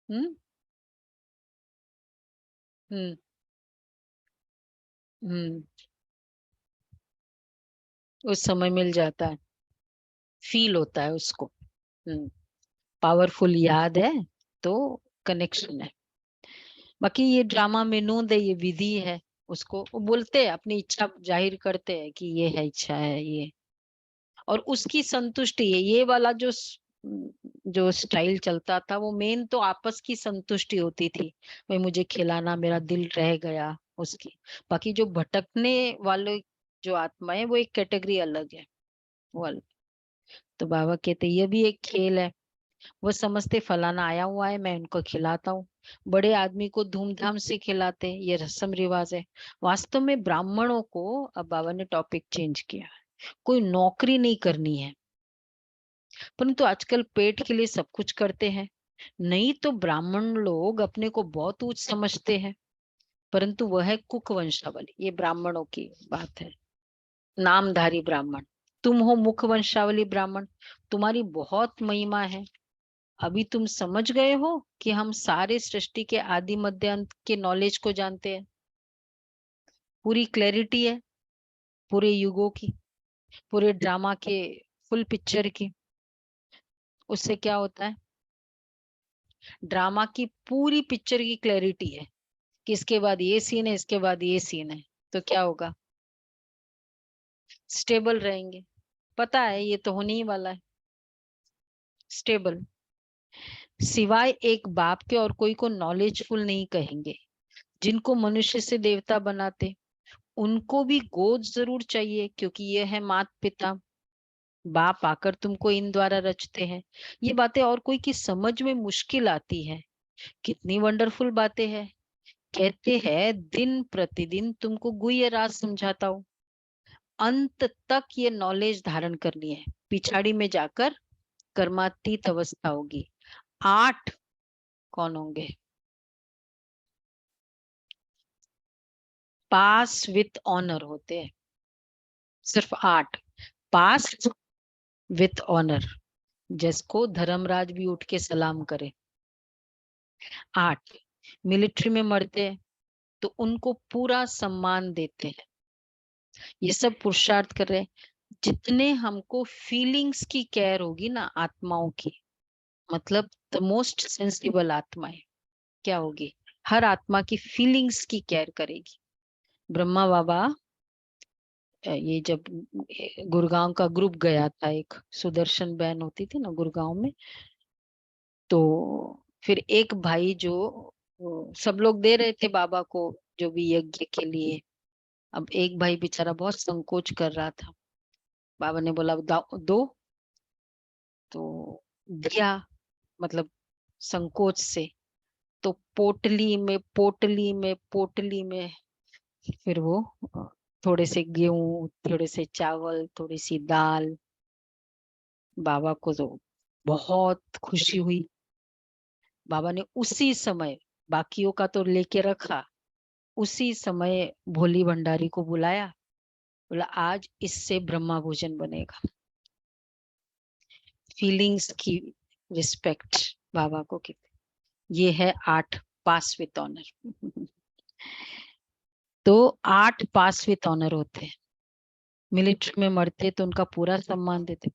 हम्म। हम्म। हम्म। उस समय मिल जाता है, फील होता है उसको। पावरफुल याद है तो कनेक्शन है। बाकी ये ड्रामा में नूंद है, ये विधि है। उसको वो बोलते हैं, अपनी इच्छा जाहिर करते हैं कि ये है, इच्छा है ये, और उसकी संतुष्टि है। ये वाला जो स्टाइल चलता था, वो मेन तो आपस की संतुष्टि होती थी। भाई मुझे खिलाना, मेरा दिल रह गया उसकी। बाकी जो भटकने वाले जो आत्मा है वो एक कैटेगरी अलग है, वो अलग। तो बाबा कहते ये भी एक खेल है। वो समझते फलाना आया हुआ है, मैं उनको खिलाता हूँ। बड़े आदमी को धूमधाम से खिलाते, ये रस्म रिवाज है। वास्तव में ब्राह्मणों को, अब बाबा ने टॉपिक चेंज किया, कोई नौकरी नहीं करनी है। परंतु आजकल पेट के लिए सब कुछ करते हैं। नहीं तो ब्राह्मण लोग अपने को बहुत ऊंच समझते हैं, परंतु वह है कुक वंशावली। ये ब्राह्मणों की बात है, नामधारी ब्राह्मण। तुम हो मुख वंशावली ब्राह्मण, तुम्हारी बहुत महिमा है। अभी तुम समझ गए हो कि हम सारे सृष्टि के आदि मध्य अंत के नॉलेज को जानते हैं। पूरी क्लैरिटी है पूरे युगों की, पूरे ड्रामा के फुल पिक्चर की। उससे क्या होता है? ड्रामा की पूरी पिक्चर की क्लैरिटी है कि इसके बाद ये सीन है, इसके बाद ये सीन है, तो क्या होगा? स्टेबल रहेंगे। पता है ये तो होने ही वाला है, स्टेबल। सिवाय एक बाप के और कोई को नॉलेजफुल नहीं कहेंगे। जिनको मनुष्य से देवता बनाते, उनको भी गोद जरूर चाहिए, क्योंकि ये है माता पिता। बाप आकर तुमको इन द्वारा रचते हैं। ये बातें और कोई की समझ में मुश्किल आती है। कितनी वंडरफुल बातें हैं। कहते हैं दिन प्रतिदिन तुमको गुह्य राज समझाता हूँ। अंत तक ये नॉलेज धारण करनी है, पिछाड़ी में जाकर कर्मातीत अवस्था होगी। 8 कौन होंगे? पास विथ ऑनर होते हैं, सिर्फ 8 पास विथ ऑनर, जिसको धर्मराज भी उठ के सलाम करे। 8 मिलिट्री में मरते हैं तो उनको पूरा सम्मान देते हैं। ये सब पुरुषार्थ कर रहे हैं। जितने हमको फीलिंग्स की केयर होगी ना आत्माओं की, मतलब द मोस्ट सेंसिबल आत्माएं क्या होगी, हर आत्मा की फीलिंग्स की केयर करेगी। ब्रह्मा बाबा ये जब गुड़गांव का ग्रुप गया था, एक सुदर्शन बहन होती थी ना गुड़गांव में, तो फिर एक भाई जो सब लोग दे रहे थे बाबा को जो भी यज्ञ के लिए, अब एक भाई बेचारा बहुत संकोच कर रहा था। बाबा ने बोला दो, तो दिया, मतलब संकोच से, तो पोटली में फिर वो थोड़े से गेहूं, थोड़े से चावल, थोड़ी सी दाल, बाबा को तो बहुत खुशी हुई। बाबा ने उसी समय, बाकियों का तो लेके रखा, उसी समय भोली भंडारी को बुलाया, बोला आज इससे ब्रह्मा भोजन बनेगा। फीलिंग्स की रिस्पेक्ट बाबा को की। ये है 8 पास विथ ऑनर। तो 8 पास विथ ऑनर होते हैं। मिलिट्री में मरते तो उनका पूरा सम्मान देते।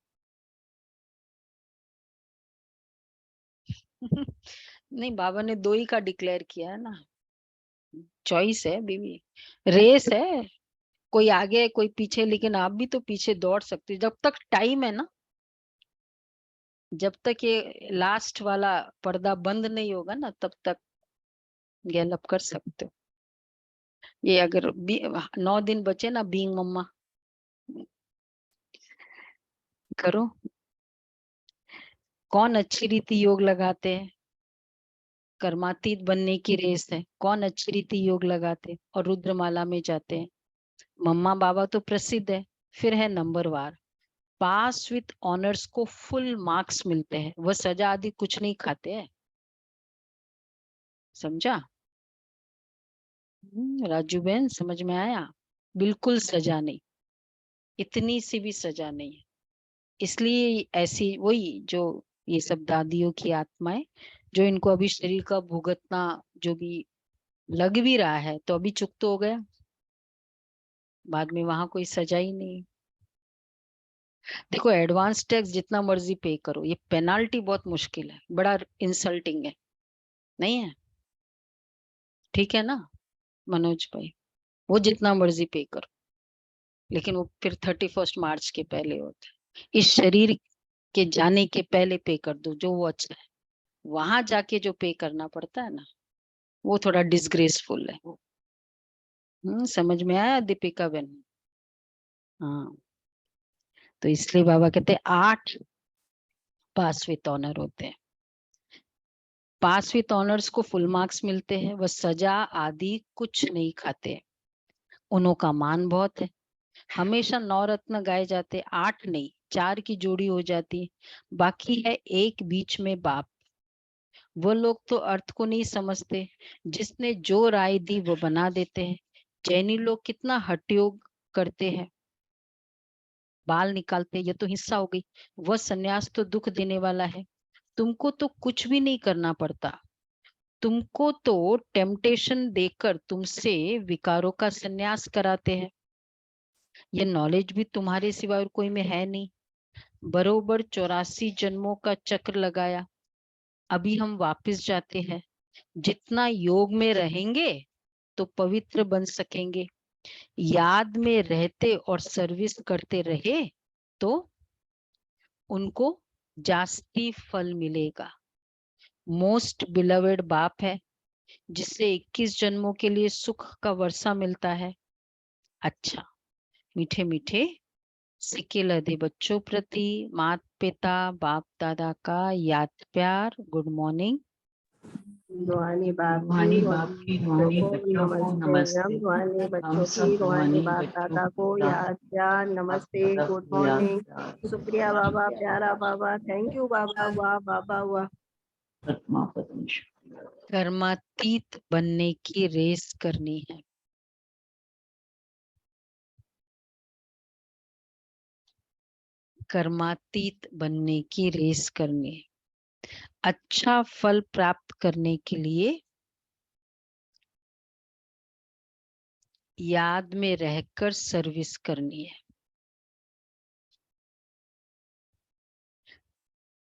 नहीं, बाबा ने 2 ही का डिक्लेयर किया है ना, चॉइस है बीवी, रेस है, कोई आगे कोई पीछे, लेकिन आप भी तो पीछे दौड़ सकते हो जब तक टाइम है ना, जब तक ये लास्ट वाला पर्दा बंद नहीं होगा ना तब तक गैलअप कर सकते हो। ये अगर 9 दिन बचे ना बीइंग मम्मा, करो। कौन अच्छी रीति योग लगाते हैं? कर्मातीत बनने की रेस है, कौन अच्छी रीति योग लगाते हैं और रुद्रमाला में जाते हैं? मम्मा बाबा तो प्रसिद्ध है, फिर है नंबरवार। पास विथ ऑनर्स को फुल मार्क्स मिलते हैं, वह सजा आदि कुछ नहीं खाते हैं, समझा? राजू बहन समझ में आया? बिल्कुल सजा नहीं, इतनी सी भी सजा नहीं है। इसलिए ऐसी वही जो ये सब दादियों की आत्माएं, जो इनको अभी शरीर का भुगतना जो भी लग भी रहा है, तो अभी चुप तो हो गया, बाद में वहां कोई सजा ही नहीं। देखो एडवांस टैक्स जितना मर्जी पे करो, ये पेनाल्टी बहुत मुश्किल है, बड़ा इंसल्टिंग है, नहीं है? ठीक है ना मनोज भाई, वो जितना मर्जी पे करो, लेकिन वो फिर 31 मार्च के पहले होता है। इस शरीर के जाने के पहले पे कर दो जो वो अच्छा है, वहां जाके जो पे करना पड़ता है ना, वो थोड़ा डिसग्रेसफुल है। समझ में आया दीपिका बहन? हाँ, तो इसलिए बाबा कहते हैं 8 पास विथ ऑनर होते हैं। पास विथ ऑनर्स को फुल मार्क्स मिलते हैं, वह सजा आदि कुछ नहीं खाते, उन्हों का मान बहुत है। हमेशा 9 रत्न गाए जाते, 8 नहीं 4 की जोड़ी हो जाती, बाकी है एक बीच में बाप। वो लोग तो अर्थ को नहीं समझते, जिसने जो राय दी वो बना देते हैं। जैनी लोग कितना हठयोग करते हैं, बाल निकालते, ये तो हिस्सा हो गई। वह सन्यास तो दुख देने वाला है, तुमको तो कुछ भी नहीं करना पड़ता, तुमको तो टेम्पटेशन देकर तुमसे विकारों का सन्यास कराते हैं। ये नॉलेज भी तुम्हारे सिवा और कोई में है नहीं। बरोबर 84 जन्मों का चक्र लगाया, अभी हम वापस जाते हैं। जितना योग में रहेंगे तो पवित्र बन सकेंगे, याद में रहते और सर्विस करते रहे तो उनको जास्ती फल मिलेगा। मोस्ट बिलवेड बाप है, जिससे 21 जन्मों के लिए सुख का वर्षा मिलता है। अच्छा, मीठे मीठे सिक्के लदे बच्चों प्रति माता पिता बाप दादा का याद प्यार, गुड मॉर्निंग। रूहानी बाप रूहानी की बाप की रूहानी बच्चों को नमस्ते। नमस्ते। हम रूहानी हम बच्चों सब की रूहानी रूहानी बाप बच्चों दादा को को याद प्यार नमस्ते, दादा गुड को याद मॉर्निंग, प्यार। शुक्रिया बाबा, प्यारा बाबा, थैंक यू बाबा, वाह बाबा वाह। आत्मा परमेश्वर। कर्मातीत बनने की रेस करनी है। कर्मातीत बनने की रेस करनी है। अच्छा फल प्राप्त करने के लिए याद में रहकर सर्विस करनी है।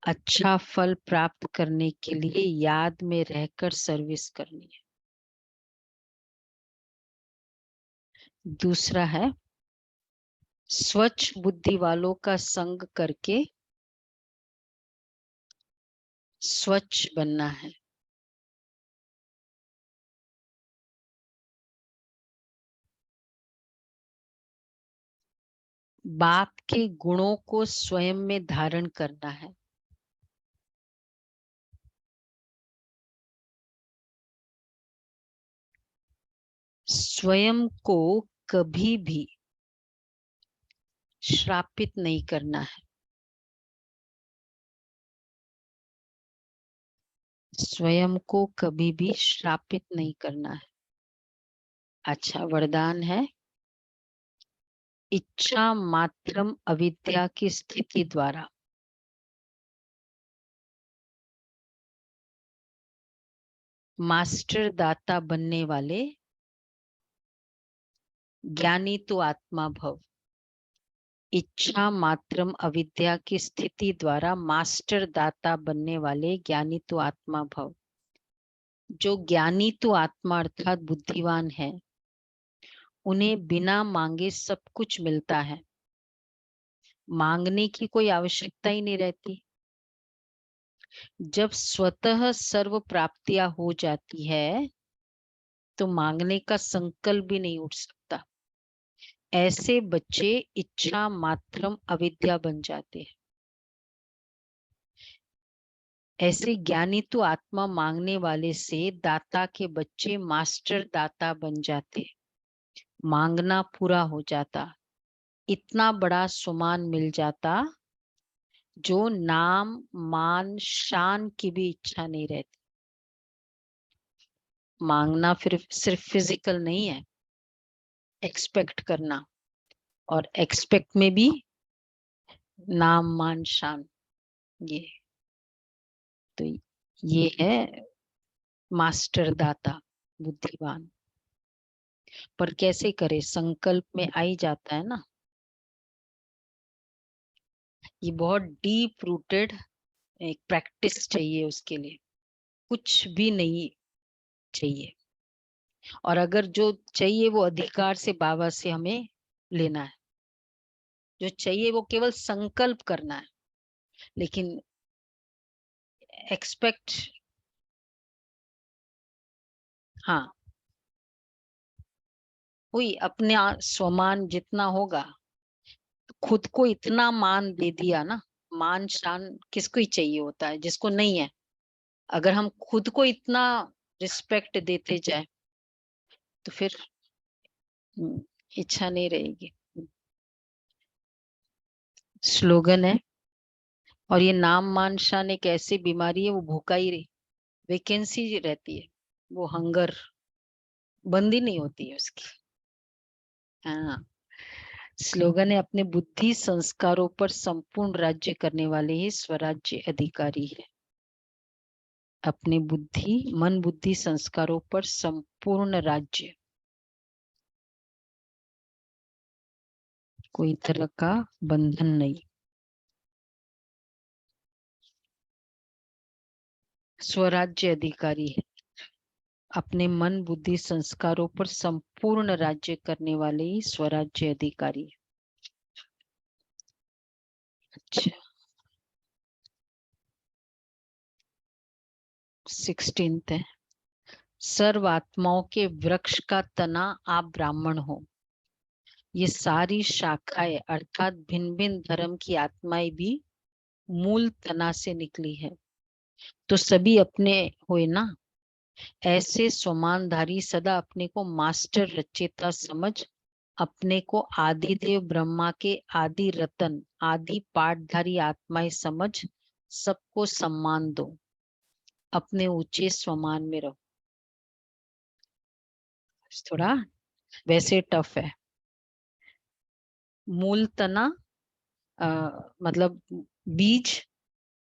अच्छा फल प्राप्त करने के लिए याद में रहकर सर्विस करनी है। दूसरा है स्वच्छ बुद्धि वालों का संग करके स्वच्छ बनना है। बाप के गुणों को स्वयं में धारण करना है। स्वयं को कभी भी श्रापित नहीं करना है। स्वयं को कभी भी श्रापित नहीं करना है। अच्छा वरदान है इच्छा मात्रम अविद्या की स्थिति द्वारा मास्टर दाता बनने वाले ज्ञानी तो आत्मा भव। इच्छा मात्रम अविद्या की स्थिति द्वारा मास्टर दाता बनने वाले ज्ञानी तो आत्मा भव। जो ज्ञानी तो आत्मा अर्थात बुद्धिवान है उन्हें बिना मांगे सब कुछ मिलता है। मांगने की कोई आवश्यकता ही नहीं रहती। जब स्वतः सर्व प्राप्तियां हो जाती है तो मांगने का संकल्प भी नहीं उठ सकता। ऐसे बच्चे इच्छा मात्रम अविद्या बन जाते हैं। ऐसे ज्ञानी तो आत्मा मांगने वाले से दाता के बच्चे मास्टर दाता बन जाते। मांगना पूरा हो जाता, इतना बड़ा सुमान मिल जाता जो नाम मान शान की भी इच्छा नहीं रहती। मांगना फिर सिर्फ फिजिकल नहीं है, एक्सपेक्ट करना, और एक्सपेक्ट में भी नाम मान शान। ये तो ये है मास्टर दाता बुद्धिवान। पर कैसे करे, संकल्प में आ ही जाता है ना। ये बहुत डीप रूटेड एक प्रैक्टिस चाहिए उसके लिए, कुछ भी नहीं चाहिए। और अगर जो चाहिए वो अधिकार से बाबा से हमें लेना है। जो चाहिए वो केवल संकल्प करना है, लेकिन एक्सपेक्ट, हाँ वही अपने स्वमान जितना होगा। खुद को इतना मान दे दिया ना, मान शान किसको ही चाहिए होता है, जिसको नहीं है। अगर हम खुद को इतना रिस्पेक्ट देते जाए तो फिर इच्छा नहीं रहेगी। स्लोगन है, और ये नाम मान शान एक ऐसी बीमारी है, वो भूखा ही रही, वैकेंसी रहती है, वो हंगर बंद ही नहीं होती है उसकी। हाँ, स्लोगन है अपने बुद्धि संस्कारों पर संपूर्ण राज्य करने वाले ही स्वराज्य अधिकारी है। अपने बुद्धि मन बुद्धि संस्कारों पर संपूर्ण राज्य, कोई तरह का बंधन नहीं। स्वराज्य अधिकारी है, अपने मन बुद्धि संस्कारों पर संपूर्ण राज्य करने वाले ही स्वराज्य अधिकारी है। अच्छा 16th है, सर्व आत्माओं के वृक्ष का तना आप ब्राह्मण हो। ये सारी शाखाएं अर्थात भिन्न भिन्न धर्म की आत्माएं भी मूल तना से निकली है। तो सभी अपने हुए ना, ऐसे स्वमानधारी सदा अपने को मास्टर रचयिता समझ, अपने को आदिदेव ब्रह्मा के आदि रतन आदि पाठधारी आत्माएं समझ, सबको सम्मान दो, अपने ऊंचे स्वमान में रहो। थोड़ा वैसे टफ है। मूल तना मतलब बीज,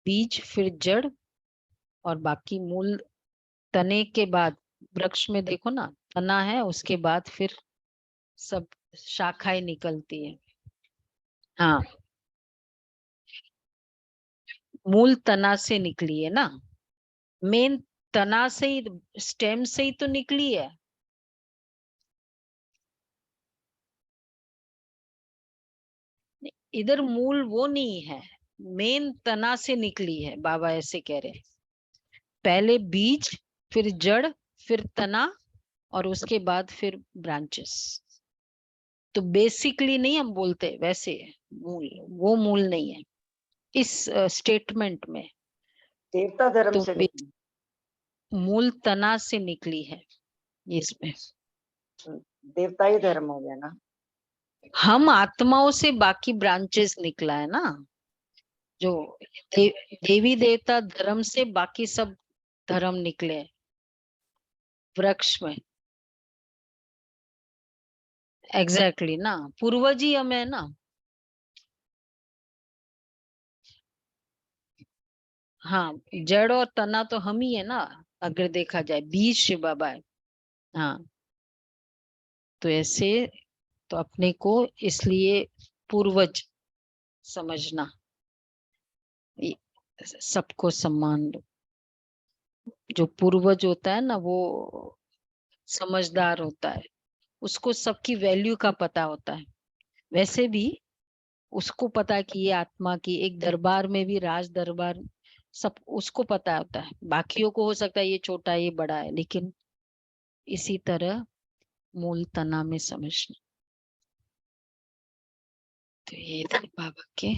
बीज फिर जड़, और बाकी मूल तने के बाद वृक्ष में देखो ना, तना है उसके बाद फिर सब शाखाएं निकलती है। हाँ, मूल तना से निकली है ना, मेन तना से ही, स्टेम से ही तो निकली है। इधर मूल वो नहीं है, मेन तना से निकली है, बाबा ऐसे कह रहे हैं। पहले बीज, फिर जड़, फिर तना, और उसके बाद फिर ब्रांचेस। तो बेसिकली नहीं हम बोलते वैसे मूल, वो मूल नहीं है इस स्टेटमेंट में। देवता धर्म तो से निकली। मूल तना से निकली है इसमें। देवता ही धर्म हो गया ना। हम आत्माओं से बाकी ब्रांचेस निकला है ना, जो देवी देवता धर्म से बाकी सब धर्म निकले हैं वृक्ष में। एग्जैक्टली ना, पूर्वज ही हम है ना। हाँ, जड़ और तना तो हम ही है ना, अगर देखा जाए बीज शिव बाबा है। हाँ, तो ऐसे तो अपने को इसलिए पूर्वज समझना, सबको सम्मान दो। जो पूर्वज होता है ना वो समझदार होता है, उसको सबकी वैल्यू का पता होता है। वैसे भी उसको पता है कि ये आत्मा की एक दरबार में भी, राज दरबार, सब उसको पता होता है। बाकियों को हो सकता है ये छोटा ये बड़ा है, लेकिन इसी तरह मूल तना में समझना। तो ये थे बाबा के